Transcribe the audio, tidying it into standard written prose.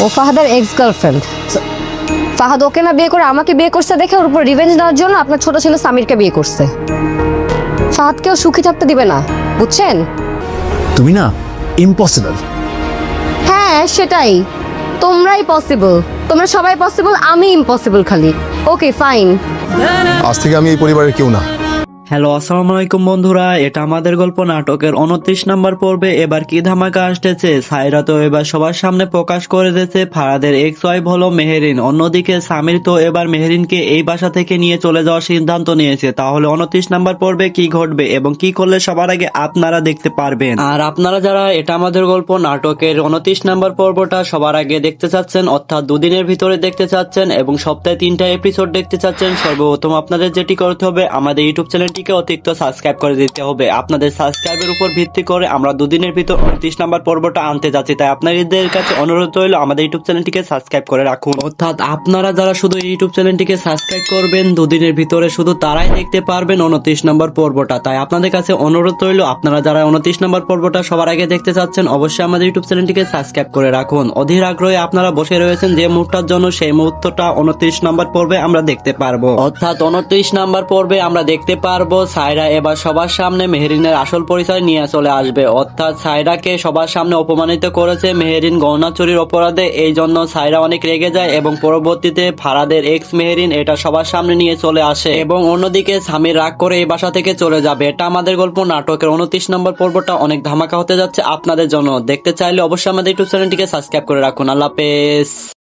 ও ফাহাদের ex girlfriend. Fahad ওকে না বিয়ে করে আমাকে বিয়ে করছে দেখে ওর উপর রিভেঞ্জ নেওয়ার জন্য আপনার ছোট ছেলে সামিরকে বিয়ে করছে। ফাহাদকেও সুখী থাকতে দিবে না, বুঝছেন? তুমি না ইম্পসিবল। হ্যাঁ সেটাই, তোমরাই পসিবল, তোমরা সবাই পসিবল, আমি ইম্পসিবল খালি। Okay fine. আজ থেকে আমি এই পরিবারের কেউ না। হ্যালো আসসালামু আলাইকুম বন্ধুরা, এটা আমাদের গল্প নাটকের 29 নাম্বার পর্বে এবার কি ধামাকা আসতেছে। সায়রা তো এবার সবার সামনে প্রকাশ করে দিয়েছে ফারাদের এক্স ওয়াইফ হলো মেহেরিন। অন্যদিকে সামির তো এবার মেহেরিনকে এই বাসা থেকে নিয়ে চলে যাওয়ার সিদ্ধান্ত নিয়েছে। তাহলে 29 নাম্বার পর্বে কি ঘটবে এবং কি করলে সবার আগে আপনারা দেখতে পারবেন। আর আপনারা যারা এটা আমাদের গল্প নাটকের 29 নাম্বার পর্বটা সবার আগে দেখতে চাচ্ছেন, অর্থাৎ দুদিনের ভিতরে দেখতে চাচ্ছেন এবং সপ্তাহে 3টা এপিসোড দেখতে চাচ্ছেন, সর্বপ্রথম আপনাদের যেটি করতে হবে আমাদের ইউটিউব চ্যানেলটিকে অতিরিক্ত সাবস্ক্রাইব করে দিতে হবে। আপনাদের সাবস্ক্রাইবের উপর ভিত্তি করে আমরা দুদিনের ভিতর 29 নাম্বার পর্বটা আনতে যাচ্ছি, তাই আপনাদের কাছে অনুরোধ রইল আমাদের ইউটিউব চ্যানেলটিকে সাবস্ক্রাইব করে রাখুন। অর্থাৎ আপনারা যারা শুধু ইউটিউব চ্যানেলটিকে সাবস্ক্রাইব করবেন দুদিনের ভিতরে শুধু তারাই দেখতে পারবেন 29 নাম্বার পর্বটা। তাই আপনাদের কাছে অনুরোধ রইল আপনারা যারা 29 নাম্বার পর্বটা সবার আগে দেখতে চাচ্ছেন অবশ্যই আমাদের ইউটিউব চ্যানেলটিকে সাবস্ক্রাইব করে রাখুন। অধীর আগ্রহে আপনারা বসে রয়েছেন যে মুহূর্তের জন্য, সেই মুহূর্তটা 29 নাম্বার পর্বে আমরা দেখতে পারবো। অর্থাৎ 29 নাম্বার পর্বে আমরা দেখতে পারবো সায়রা এবার সবার সামনে মেহেরিনের আসল পরিচয় নিয়ে চলে আসবে। অর্থাৎ সায়রাকে সবার সামনে অপমানিত করেছে মেহেরিন গহনা চুরির অপরাধে, এই জন্য সায়রা অনেক রেগে যায় এবং পরবর্তীতে ফারাদের এক্স মেহেরিন এটা সবার সামনে নিয়ে চলে আসে এবং অন্যদিকে সামির রাগ করে এই বাসা থেকে চলে যাবে। এটা আমাদের গল্প নাটকের 29 নম্বর পর্বটা অনেক ধামাকা হতে যাচ্ছে আপনাদের জন্য। দেখতে চাইলে অবশ্যই আমাদের ইউটিউব চ্যানেলটিকে সাবস্ক্রাইব করে রাখুন। আল্লাহ হাফেজ।